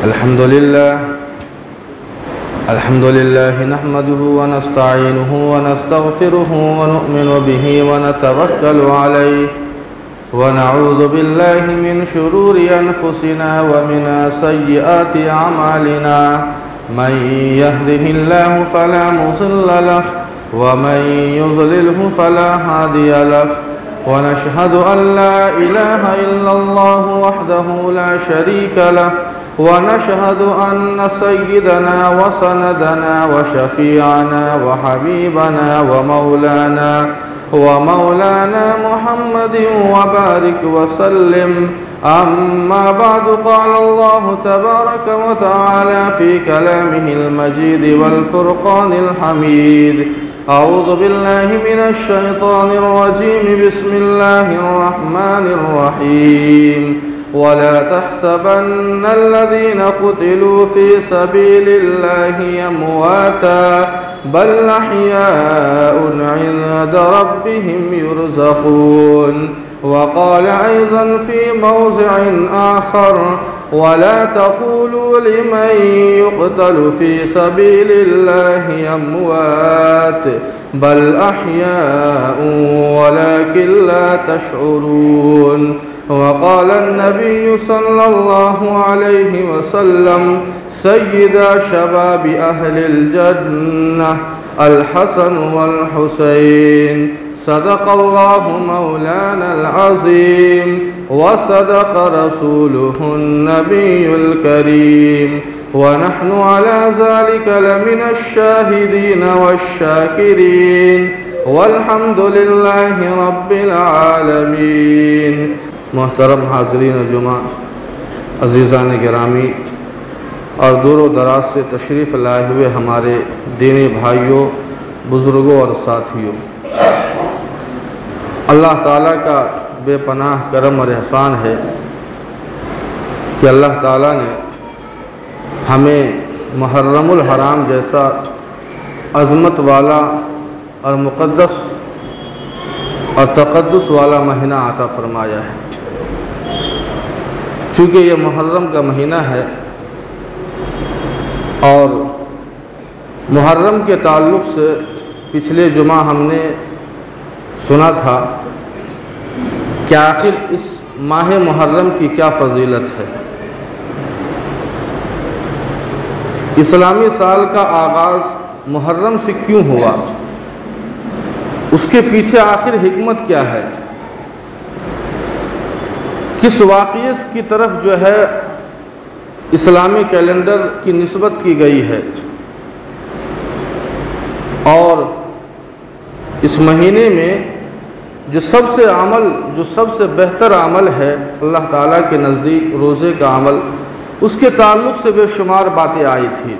अल्हम्दुलिल्लाह नहमदुहु व नस्तईनुहु व नस्तगफिरुहु व नु'मिनु बिही व नतवक्कलु अलैहि व नऊज़ु बिल्लाहि मिन शुरूरि अनफुसिना व मिन सय्यिआति अमालिना मन यहदिहिल्लाहु फला मुज़िल्ल लहु व मन युज़लिलहु फला हादिय लहु व नशहदु अन ला इलाहा इल्लल्लाहु वहदहु ला शरीका लहु व नशहदु अन्न सय्यिदना व सनदना व शफीअना व हबीबना व मौलाना मुहम्मदिन व बारिक व सल्लिम। अम्मा बअदु क़ाल अल्लाहु तबारक व तआला फ़ी कलामिहिल मजीद वल फ़ुरक़ानिल हमीद। अऊज़ु बिल्लाहि मिनश शैतानिर रजीम। बिस्मिल्लाहिर रहमानिर रहीम। वला तहसबन्नल्लज़ीना क़ुतिलू फ़ी सबीलिल्लाहि अमवाता बल अहयाउन इन्द रब्बिहिम युरज़क़ून। वक़ाल अयज़न फ़ी मौज़िइन आख़र वला तक़ूलू लिमन युक़तलु फ़ी सबीलिल्लाहि अमवात बल अहयाउन वलाकिन ला तशऊरून। वक़ाल नबी सल्लल्लाहु अलैहि वसल्लम सय्यिदा शबाबि अहलिल जन्नह अल हसन वल हुसैन। सदक़ल्लाहु मौलानल अज़ीम व सदक़ रसूलुहुन नबियुल करीम व नहनु अला ज़ालिका लमिनश शाहिदीन वश्शाकिरीन वल्हम्दुलिल्लाहि रब्बिल आलमीन। मोहतरम हाज़रीन जुमा, अज़ीज़ान गिरामी और दूर दराज से तशरीफ़ लाए हुए हमारे दीनी भाइयों, बुज़ुर्गों और साथियों, अल्लाह ताला का बेपनाह करम और एहसान है कि अल्लाह ताला ने हमें मुहर्रमुल हराम जैसा अज़मत वाला और मुक़द्दस और तक़द्दुस वाला महीना आता फ़रमाया है। चूँकि ये मुहर्रम का महीना है और मुहर्रम के ताल्लुक़ से पिछले जुमा हमने सुना था कि आखिर इस माह मुहर्रम की क्या फ़जीलत है। इस्लामी साल का आगाज़ मुहर्रम से क्यों हुआ, उसके पीछे आखिर हिकमत क्या है, किस वाक़ये की तरफ जो है इस्लामी कैलेंडर की निस्बत की गई है, और इस महीने में जो सबसे बेहतर अमल है अल्लाह ताला के नज़दीक रोज़े का अमल, उसके ताल्लुक़ से बेशुमार बातें आई थी।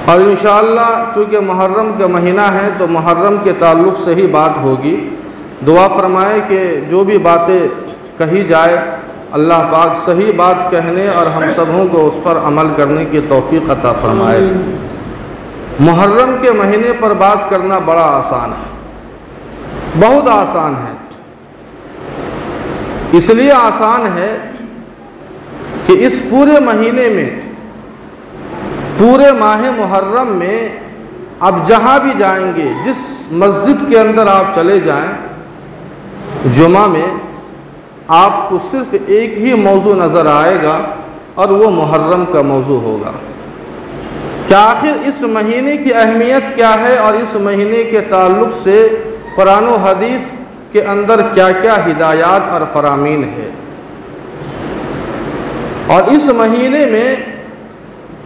और इंशाअल्लाह चूँकि मुहर्रम का महीना है तो मुहर्रम के ताल्लुक़ से ही बात होगी। दुआ फरमाएं कि जो भी बातें कही जाए अल्लाह पाक सही बात कहने और हम सबों को उस पर अमल करने की तौफ़ीक़ अता फरमाए। मुहर्रम के महीने पर बात करना बड़ा आसान है, बहुत आसान है। इसलिए आसान है कि इस पूरे महीने में, पूरे माह मुहर्रम में आप जहाँ भी जाएंगे, जिस मस्जिद के अंदर आप चले जाएं, जुमा में आपको सिर्फ एक ही मौजू नज़र आएगा और वो मुहर्रम का मौजू होगा कि आखिर इस महीने की अहमियत क्या है और इस महीने के ताल्लुक़ से कुरान व हदीस के अंदर क्या क्या हिदायत और फरामीन है। और इस महीने में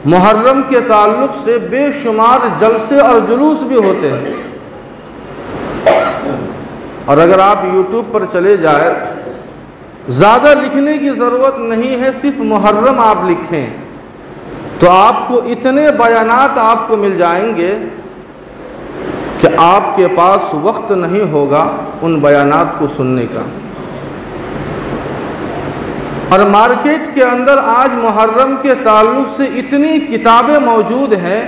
मुहर्रम के ताल्लुक़ से बेशुमार जलसे और जुलूस भी होते हैं। और अगर आप यूट्यूब पर चले जाए, ज़्यादा लिखने की ज़रूरत नहीं है, सिर्फ मुहर्रम आप लिखें तो आपको इतने बयानात आपको मिल जाएंगे कि आपके पास वक्त नहीं होगा उन बयानात को सुनने का। और मार्केट के अंदर आज मुहर्रम के ताल्लुक़ से इतनी किताबें मौजूद हैं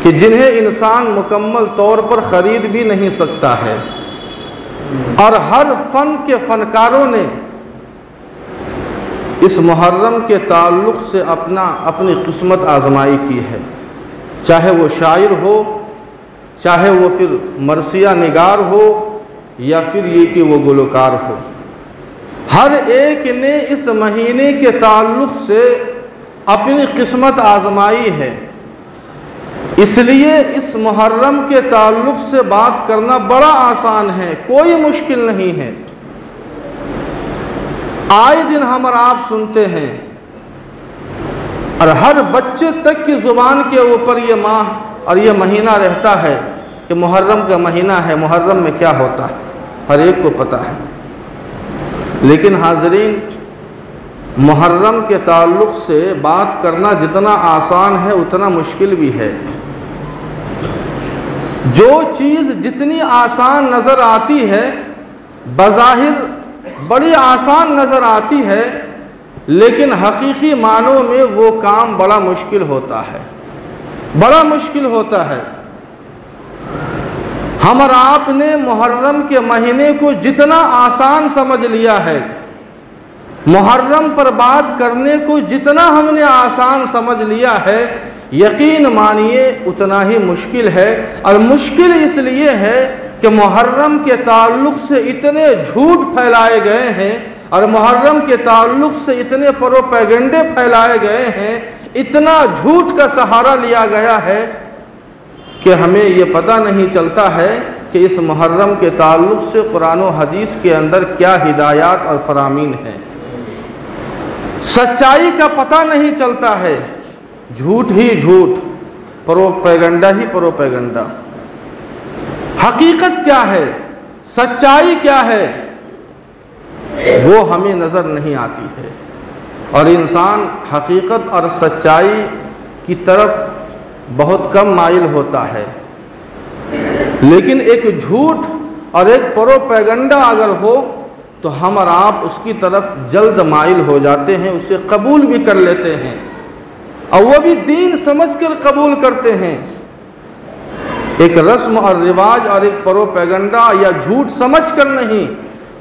कि जिन्हें इंसान मुकम्मल तौर पर ख़रीद भी नहीं सकता है। और हर फ़न के फ़नकारों ने इस मुहर्रम के ताल्लुक़ से अपनी किस्मत आजमाई की है, चाहे वो शायर हो, चाहे वो फिर मरसिया निगार हो, या फिर ये कि वो गुलकार हो। हर एक ने इस महीने के ताल्लुक़ से अपनी किस्मत आजमाई है। इसलिए इस मुहर्रम के ताल्लुक़ से बात करना बड़ा आसान है, कोई मुश्किल नहीं है। आए दिन हम और आप सुनते हैं और हर बच्चे तक की ज़ुबान के ऊपर ये माह और ये महीना रहता है कि मुहर्रम का महीना है, मुहर्रम में क्या होता है, हर एक को पता है। लेकिन हाज़रीन, मुहर्रम के ताल्लुक़ से बात करना जितना आसान है उतना मुश्किल भी है। जो चीज़ जितनी आसान नज़र आती है, बज़ाहिर बड़ी आसान नज़र आती है, लेकिन हकीकी मानों में वो काम बड़ा मुश्किल होता है, बड़ा मुश्किल होता है। हम और आपने मुहर्रम के महीने को जितना आसान समझ लिया है, मुहर्रम पर बात करने को जितना हमने आसान समझ लिया है, यकीन मानिए उतना ही मुश्किल है। और मुश्किल इसलिए है कि मुहर्रम के ताल्लुक़ से इतने झूठ फैलाए गए हैं और मुहर्रम के ताल्लुक़ से इतने प्रोपेगेंडे फैलाए गए हैं, इतना झूठ का सहारा लिया गया है कि हमें ये पता नहीं चलता है कि इस मुहर्रम के ताल्लुक़ से कुरान और हदीस के अंदर क्या हिदायत और फरामीन है। सच्चाई का पता नहीं चलता है, झूठ ही झूठ, प्रोपेगेंडा ही प्रोपेगेंडा। हकीकत क्या है, सच्चाई क्या है, वो हमें नज़र नहीं आती है। और इंसान हकीकत और सच्चाई की तरफ बहुत कम माइल होता है। लेकिन एक झूठ और एक प्रोपेगेंडा अगर हो तो हम और आप उसकी तरफ जल्द माइल हो जाते हैं, उसे कबूल भी कर लेते हैं, और वो भी दीन समझकर कबूल करते हैं। एक रस्म और रिवाज और एक प्रोपेगेंडा या झूठ समझकर नहीं,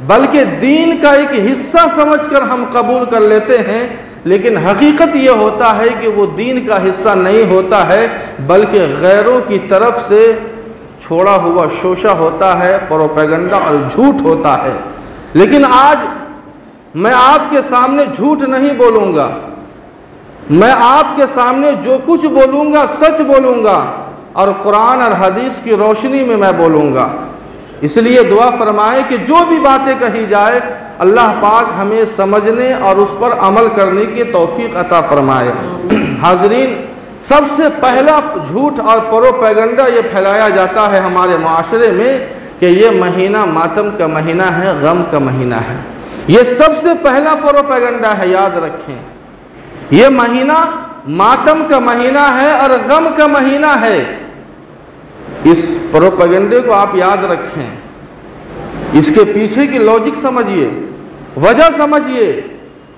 बल्कि दीन का एक हिस्सा समझकर हम कबूल कर लेते हैं। लेकिन हकीकत ये होता है कि वो दीन का हिस्सा नहीं होता है, बल्कि गैरों की तरफ से छोड़ा हुआ शोशा होता है, प्रोपेगेंडा और झूठ होता है। लेकिन आज मैं आपके सामने झूठ नहीं बोलूँगा, मैं आपके सामने जो कुछ बोलूँगा सच बोलूँगा, और कुरान और हदीस की रोशनी में मैं बोलूँगा। इसलिए दुआ फरमाएं कि जो भी बातें कही जाए, अल्लाह पाक हमें समझने और उस पर अमल करने की तौफीक अता फरमाए। हाज़रीन, सबसे पहला झूठ और प्रोपेगेंडा ये फैलाया जाता है हमारे माशरे में कि ये महीना मातम का महीना है, गम का महीना है। ये सबसे पहला प्रोपेगेंडा है, याद रखें। ये महीना मातम का महीना है और गम का महीना है। इस प्रोपेगेंडे को आप याद रखें, इसके पीछे की लॉजिक समझिए, वजह समझिए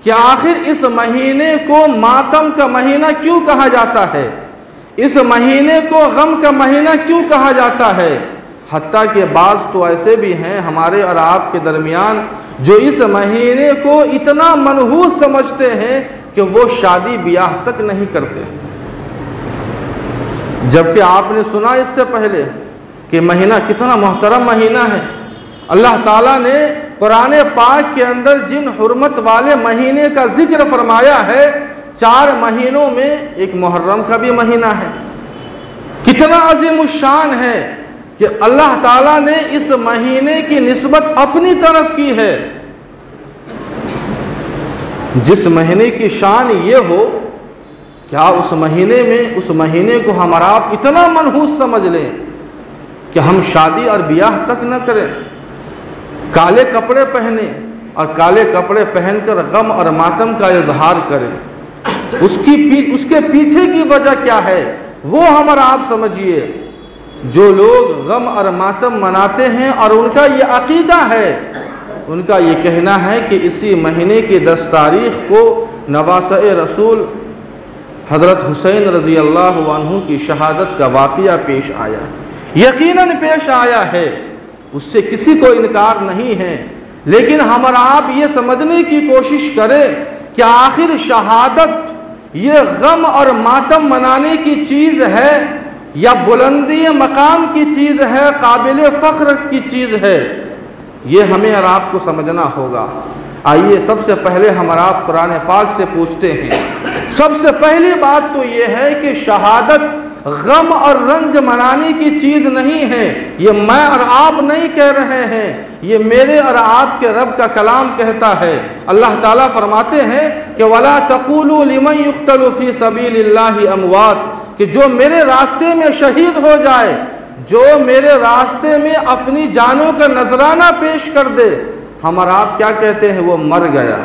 कि आखिर इस महीने को मातम का महीना क्यों कहा जाता है, इस महीने को गम का महीना क्यों कहा जाता है। हत्ता के बाज़ तो ऐसे भी हैं हमारे और आपके दरमियान जो इस महीने को इतना मनहूस समझते हैं कि वो शादी ब्याह तक नहीं करते, जबकि आपने सुना इससे पहले कि महीना कितना मोहतरम महीना है। अल्लाह ताला ने कुरान पाक के अंदर जिन हुर्मत वाले महीने का जिक्र फरमाया है, 4 महीनों में एक मुहर्रम का भी महीना है। कितना अज़ीमुश्शान है कि अल्लाह ताला ने इस महीने की निस्बत अपनी तरफ की है। जिस महीने की शान ये हो, क्या उस महीने में, उस महीने को हम और आप इतना मनहूस समझ लें कि हम शादी और ब्याह तक न करें, काले कपड़े पहने और काले कपड़े पहनकर गम और मातम का इजहार करें। उसके पीछे की वजह क्या है वो हम और आप समझिए। जो लोग गम और मातम मनाते हैं और उनका ये अकीदा है, उनका ये कहना है कि इसी महीने की 10 तारीख़ को नवासे रसूल हज़रत हुसैन रज़ी अल्लाह अन्हु की शहादत का वाक़या पेश आया, यकीनन पेश आया है, उससे किसी को इनकार नहीं है। लेकिन हम और आप ये समझने की कोशिश करें कि आखिर शहादत ये गम और मातम मनाने की चीज़ है या बुलंदी मकाम की चीज़ है, काबिल फ़ख्र की चीज़ है, ये हमें और आपको समझना होगा। आइए सबसे पहले हम और आप कुरान पाक से पूछते हैं। सबसे पहली बात तो ये है कि शहादत गम और रंज मनाने की चीज़ नहीं है। ये मैं और आप नहीं कह रहे हैं, ये मेरे और आपके रब का कलाम कहता है। अल्लाह ताला फरमाते हैं कि वला तक़ूलू लिमन युक़्तलु फ़ी सबीलिल्लाहि अमवात, कि जो मेरे रास्ते में शहीद हो जाए, जो मेरे रास्ते में अपनी जानों का नजराना पेश कर दे, हम और आप क्या कहते हैं? वो मर गया,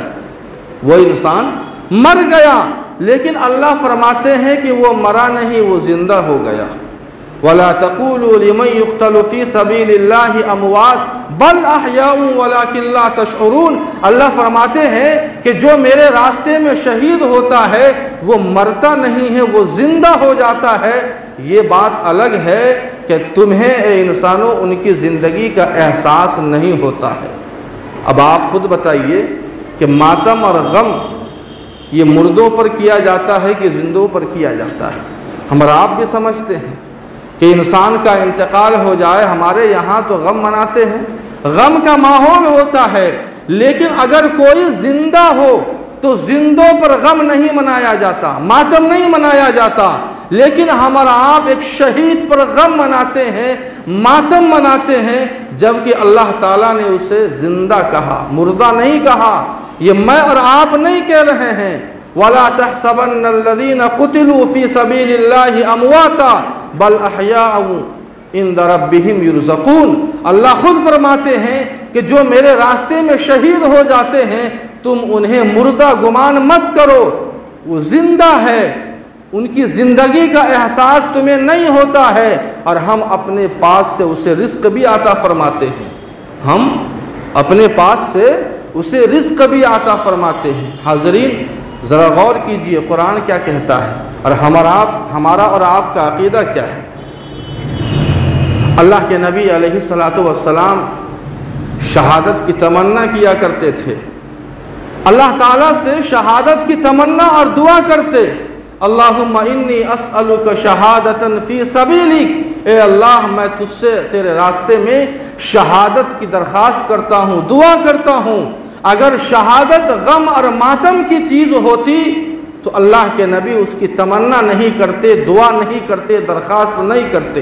वो इंसान मर गया। लेकिन अल्लाह फरमाते हैं कि वो मरा नहीं, वो जिंदा हो गया। वला तक़ूलू लिमन युक़्तलु फ़ी सबीलिल्लाहि अमवात बल अहयाउ वलाकिन ला तशऊरून। अल्लाह फरमाते हैं कि जो मेरे रास्ते में शहीद होता है वो मरता नहीं है, वो जिंदा हो जाता है। ये बात अलग है कि तुम्हें ए इंसानों उनकी ज़िंदगी का एहसास नहीं होता है। अब आप खुद बताइए कि मातम और गम ये मुर्दों पर किया जाता है कि जिंदों पर किया जाता है? हमारा आप भी समझते हैं कि इंसान का इंतकाल हो जाए, हमारे यहाँ तो गम मनाते हैं, गम का माहौल होता है। लेकिन अगर कोई जिंदा हो तो जिंदों पर गम नहीं मनाया जाता, मातम नहीं मनाया जाता। लेकिन हमारा आप एक शहीद पर गम मनाते हैं, मातम मनाते हैं, जबकि अल्लाह ताला ने उसे जिंदा कहा, मुर्दा नहीं कहा। ये मैं और आप नहीं कह रहे हैं। वला तहसबन्नल्लज़ीना क़ुतिलू फ़ी सबीलिल्लाहि अमवाता बल अहयाउ इंद रब्बिहिम युरज़क़ून। अल्लाह खुद फरमाते हैं कि जो मेरे रास्ते में शहीद हो जाते हैं तुम उन्हें मुर्दा गुमान मत करो, वो जिंदा है, उनकी ज़िंदगी का एहसास तुम्हें नहीं होता है। और हम अपने पास से उसे रिज़्क़ भी आता फरमाते हैं, हम अपने पास से उसे रिज़्क़ भी आता फरमाते हैं। हाज़रीन ज़रा गौर कीजिए कुरान क्या कहता है और हमारा और आपका अक़ीदा क्या है। अल्लाह के नबी अलैहिस्सलातु वस्सलाम शहादत की तमन्ना किया करते थे, अल्लाह ताला से शहादत की तमन्ना और दुआ करते। अल्लाहुम्मा इन्नी अस्अलुका शहादतन फ़ी सबीलिक, ए अल्लाह मैं तुझसे तेरे रास्ते में शहादत की दरख्वास्त करता हूँ, दुआ करता हूँ। अगर शहादत गम और मातम की चीज़ होती तो अल्लाह के नबी उसकी तमन्ना नहीं करते, दुआ नहीं करते, दरख्वास्त नहीं करते।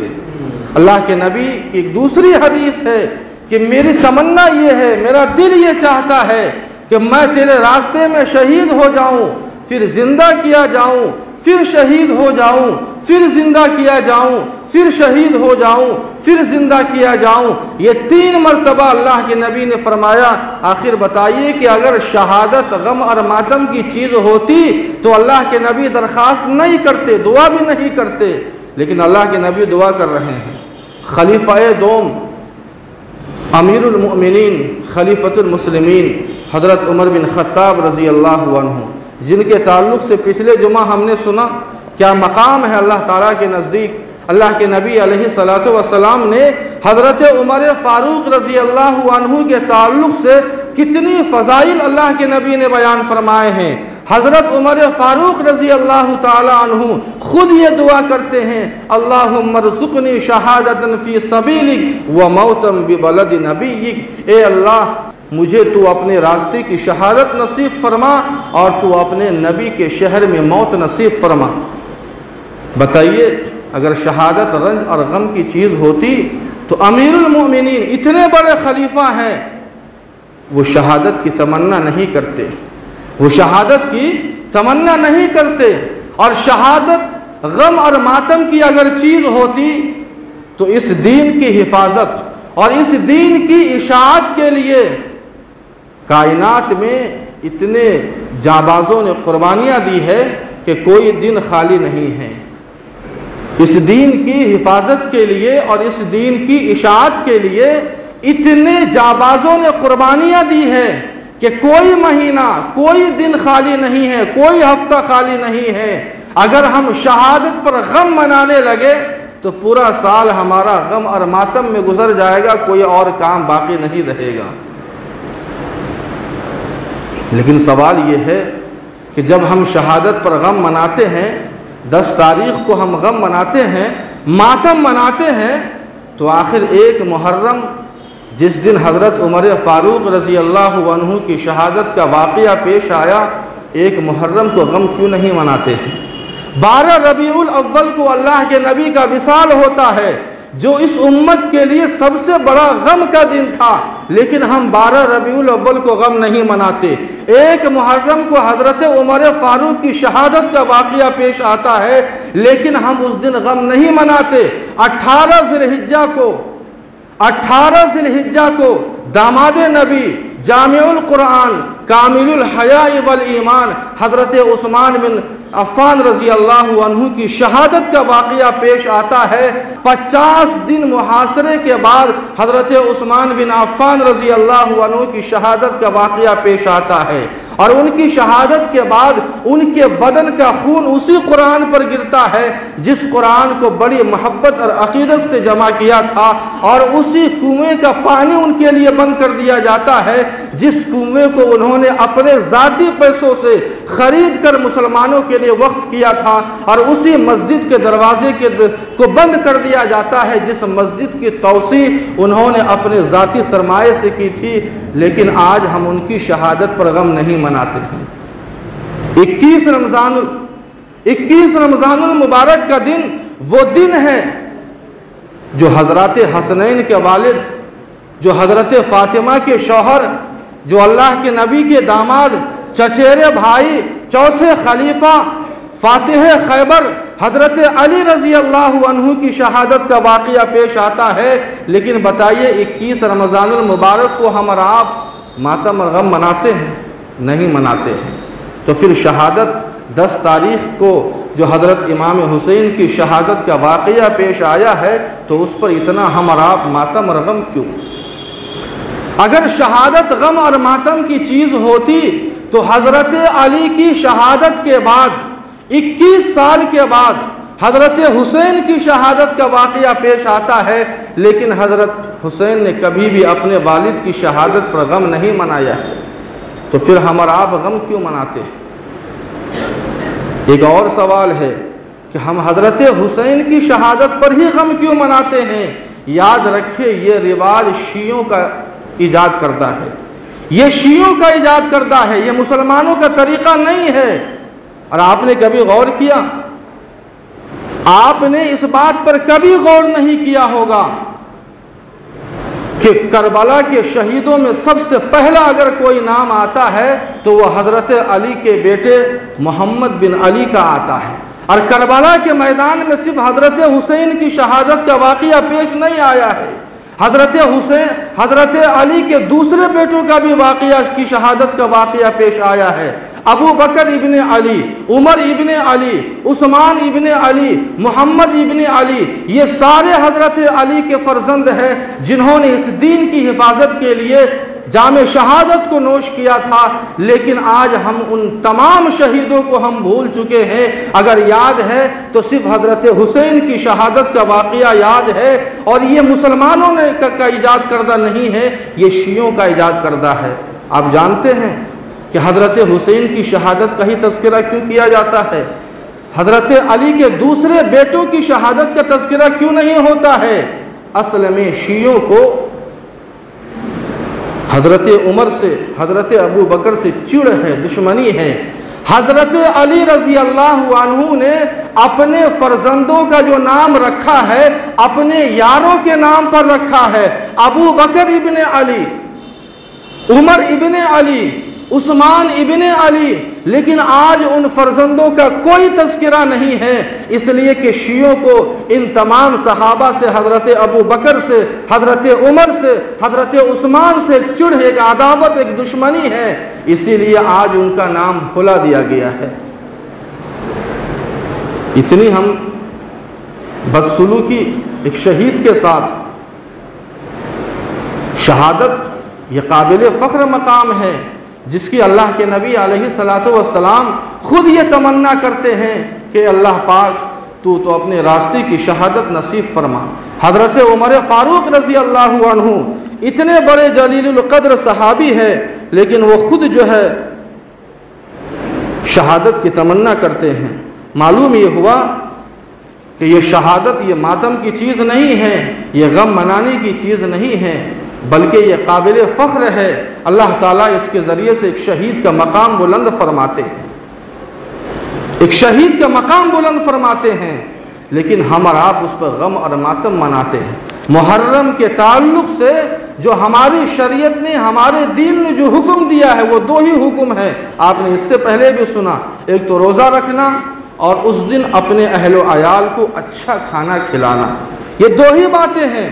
अल्लाह के नबी की एक दूसरी हदीस है कि मेरी तमन्ना ये है, मेरा दिल ये चाहता है कि मैं तेरे रास्ते में शहीद हो जाऊं, फिर जिंदा किया जाऊं, फिर शहीद हो जाऊं, फिर जिंदा किया जाऊं, फिर शहीद हो जाऊं, फिर जिंदा किया जाऊं। ये 3 मरतबा अल्लाह के नबी ने फरमाया। आखिर बताइए कि अगर शहादत गम और मातम की चीज़ होती तो अल्लाह के नबी दरख्वास्त नहीं करते, दुआ भी नहीं करते। लेकिन अल्लाह के नबी दुआ कर रहे हैं। खलीफाए दोम अमीरुल मोमिनीन खलीफतुल मुस्लिमीन हज़रत उमर बिन ख़त्ताब रज़ी अल्लाहु अन्हु, जिनके ताल्लुक़ से पिछले जुमा हमने सुना क्या मकाम है अल्लाह ताला के नज़दीक। अल्लाह के नबी अलैहिस्सलातु वस्सलाम ने हज़रत उमर फ़ारूक रज़ी अल्लाहु अन्हु के ताल्लुक़ से कितनी फ़ज़ाइल अल्लाह के नबी ने बयान फरमाए हैं। हज़रत उमर फ़ारूक रज़ी अल्लाहु ताला अन्हु खुद ये दुआ करते हैं, अल्लाहुम्मा रज़ुक़नी शहादतन फ़ी सबीलिक व मौतम बिबलद नबिय्यिक। ए अल्लाह मुझे तू अपने रास्ते की शहादत नसीब फरमा और तू अपने नबी के शहर में मौत नसीब फरमा। बताइए अगर शहादत रंज और गम की चीज़ होती तो अमीरुल मोमिनीन इतने बड़े खलीफा हैं, वो शहादत की तमन्ना नहीं करते, वो शहादत की तमन्ना नहीं करते। और शहादत गम और मातम की अगर चीज़ होती तो इस दीन की हिफाजत और इस दीन की इशाअत के लिए कायनात में इतने जाबाजों ने कुर्बानियाँ दी है कि कोई दिन खाली नहीं है। इस दीन की हिफाजत के लिए और इस दीन की इशाअत के लिए इतने जाबाजों ने कुर्बानियाँ दी है कि कोई महीना, कोई दिन खाली नहीं है, कोई हफ्ता खाली नहीं है। अगर हम शहादत पर गम मनाने लगे तो पूरा साल हमारा गम और मातम में गुजर जाएगा, कोई और काम बाकी नहीं रहेगा। लेकिन सवाल ये है कि जब हम शहादत पर गम मनाते हैं, 10 तारीख़ को हम गम मनाते हैं, मातम मनाते हैं, तो आखिर 1 मुहर्रम जिस दिन हज़रत उमर फ़ारूक रज़ी अल्लाहु अन्हु की शहादत का वाक़या पेश आया, 1 मुहर्रम को गम क्यों नहीं मनाते हैं? 12 रबीउल अव्वल को अल्लाह के नबी का विसाल होता है, जो इस उम्मत के लिए सबसे बड़ा गम का दिन था, लेकिन हम 12 रबीउल अव्वल को गम नहीं मनाते। 1 मुहर्रम को हज़रत उमर फ़ारूक की शहादत का वाक़या पेश आता है, लेकिन हम उस दिन गम नहीं मनाते। 18 ज़िलहिज्जा को दामाद नबी, जामिउल कुरान, कामिलुल हया वल ईमान हज़रत उस्मान बिन अफ़्फ़ान रज़ी अल्लाहु अन्हु की शहादत का वाक़या पेश आता है। 50 दिन मुहासरे के बाद हज़रत उस्मान बिन अफ़्फ़ान रज़ी अल्लाहु अन्हु की शहादत का वाक़या पेश आता है, और उनकी शहादत के बाद उनके बदन का खून उसी कुरान पर गिरता है जिस कुरान को बड़ी मोहब्बत और अक़ीदत से जमा किया था, और उसी कुएँ का पानी उनके लिए बंद कर दिया जाता है जिस कुएँ को उन्होंने अपने ज़ाती पैसों से ख़रीद कर मुसलमानों के लिए वक्फ किया था, और उसी मस्जिद के दरवाजे को बंद कर दिया जाता है जिस मस्जिद की तौसी उन्होंने अपने ज़ाती सरमाए से की थी। लेकिन आज हम उनकी शहादत पर गम नहीं मनाते हैं। 21 रमज़ानुल मुबारक का दिन वो दिन है जो हज़रत हसनैन के वालिद, जो हज़रत फ़ातिमा के शौहर, जो अल्लाह के नबी के दामाद, चचेरे भाई, चौथे खलीफा, फातिह खैबर हज़रत अली रज़ी अल्लाहु अन्हु की शहादत का वाक़या पेश आता है। लेकिन बताइए 21 रमज़ानुल मुबारक को हम और आप मातम और गम मनाते हैं? नहीं मनाते हैं। तो फिर शहादत 10 तारीख़ को जो हज़रत इमाम हुसैन की शहादत का वाक़या पेश आया है, तो उस पर इतना हम और आप मातम और गम क्यों? अगर शहादत गम और मातम की चीज़ होती तो हज़रत अली की शहादत के बाद 21 साल के बाद हज़रत हुसैन की शहादत का वाक़या पेश आता है, लेकिन हज़रत हुसैन ने कभी भी अपने वालिद की शहादत पर गम नहीं मनाया है। तो फिर हम और आप गम क्यों मनाते हैं? एक और सवाल है कि हम हज़रत हुसैन की शहादत पर ही गम क्यों मनाते हैं? याद रखिए, ये रिवाज शियों का ईजाद करता है, ये शियों का ईजाद करता है, ये मुसलमानों का तरीक़ा नहीं है। और आपने कभी गौर किया? आपने इस बात पर कभी गौर नहीं किया होगा कि करबला के शहीदों में सबसे पहला अगर कोई नाम आता है तो वह हज़रत अली के बेटे मोहम्मद बिन अली का आता है, और करबला के मैदान में सिर्फ हज़रत हुसैन की शहादत का वाक़या पेश नहीं आया है, हज़रत अली के दूसरे बेटों का भी वाक़या की शहादत का वाक़या पेश आया है। अबू बकर इब्ने अली, उमर इब्ने अली, उस्मान इब्ने अली, मोहम्मद इब्ने अली, ये सारे हज़रत अली के फ़र्जंद हैं जिन्होंने इस दीन की हिफाजत के लिए जामे शहादत को नोश किया था। लेकिन आज हम उन तमाम शहीदों को हम भूल चुके हैं। अगर याद है तो सिर्फ हज़रत हुसैन की शहादत का वाक़या याद है, और ये मुसलमानों ने का ईजाद करदा नहीं है, ये शियों का ईजाद करदा है। आप जानते हैं कि हज़रत हुसैन की शहादत का ही तज़किरा क्यों किया जाता है? हज़रत अली के दूसरे बेटों की शहादत का तज़किरा क्यों नहीं होता है? असल में शियों को हज़रत उमर से, हज़रत अबू बकर से चिढ़ है, दुश्मनी है। हज़रत अली रज़ी अल्लाहु अन्हु ने अपने फ़र्जंदों का जो नाम रखा है अपने यारों के नाम पर रखा है। अबू बकर इब्ने अली, उमर इब्ने अली, उस्मान इब्ने अली, लेकिन आज उन फर्जंदों का कोई तज़किरा नहीं है, इसलिए कि शियों को इन तमाम सहाबा से, हज़रत अबू बकर से, हज़रत उमर से, हज़रत उस्मान से एक चिढ़, एक अदावत, एक दुश्मनी है, इसीलिए आज उनका नाम भुला दिया गया है। इतनी हम बदसलूकी एक शहीद के साथ, शहादत ये काबिल फ़ख्र मकाम है जिसकी अल्लाह के नबी अलैहिस्सलातु वस्सलाम खुद ये तमन्ना करते हैं कि अल्लाह पाक तू तो अपने रास्ते की शहादत नसीब फरमा। हज़रत उमर फ़ारूक रज़ी अल्लाहु अन्हु इतने बड़े जलीलुल क़द्र सहाबी है, लेकिन वो खुद जो है शहादत की तमन्ना करते हैं। मालूम ये हुआ कि ये शहादत ये मातम की चीज़ नहीं है, ये गम मनाने की चीज़ नहीं है, बल्कि ये काबिल फ़ख्र है। अल्लाह ताला इसके ज़रिए से एक शहीद का मकाम बुलंद फरमाते हैं, एक शहीद का मकाम बुलंद फरमाते हैं, लेकिन हम और आप उस पर गम और मातम मनाते हैं। मुहर्रम के ताल्लुक़ से जो हमारी शरीयत ने, हमारे दीन ने जो हुक्म दिया है वो दो ही हुक्म है। आपने इससे पहले भी सुना, एक तो रोज़ा रखना और उस दिन अपने अहलो अयाल को अच्छा खाना खिलाना। ये दो ही बातें हैं,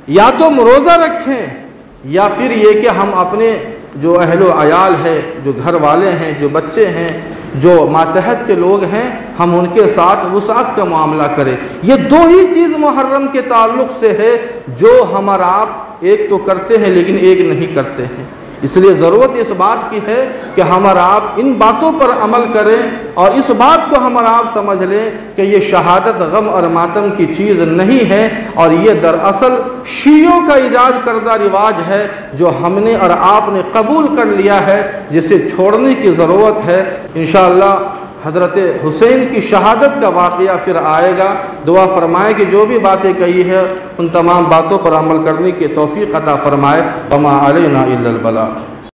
या तो हम रोज़ा रखें या फिर ये कि हम अपने जो अहलो अयाल है, जो घर वाले हैं, जो बच्चे हैं, जो मातहत के लोग हैं, हम उनके साथ वुसात का मामला करें। ये दो ही चीज़ मुहर्रम के ताल्लुक़ से है जो हम और आप एक तो करते हैं लेकिन एक नहीं करते हैं। इसलिए ज़रूरत इस बात की है कि हम और आप इन बातों पर अमल करें और इस बात को हम और आप समझ लें कि ये शहादत गम और मातम की चीज़ नहीं है, और ये दरअसल शीयों का ईजाद करदा रिवाज है जो हमने और आपने कबूल कर लिया है, जिसे छोड़ने की ज़रूरत है। इंशाअल्लाह हज़रत हुसैन की शहादत का वाक़या फिर आएगा। दुआ फरमाए कि जो भी बातें कही है उन तमाम बातों पर अमल करने की तौफ़ीक़ अता फ़रमाए। वमा अलैना इल्लल बलाग़।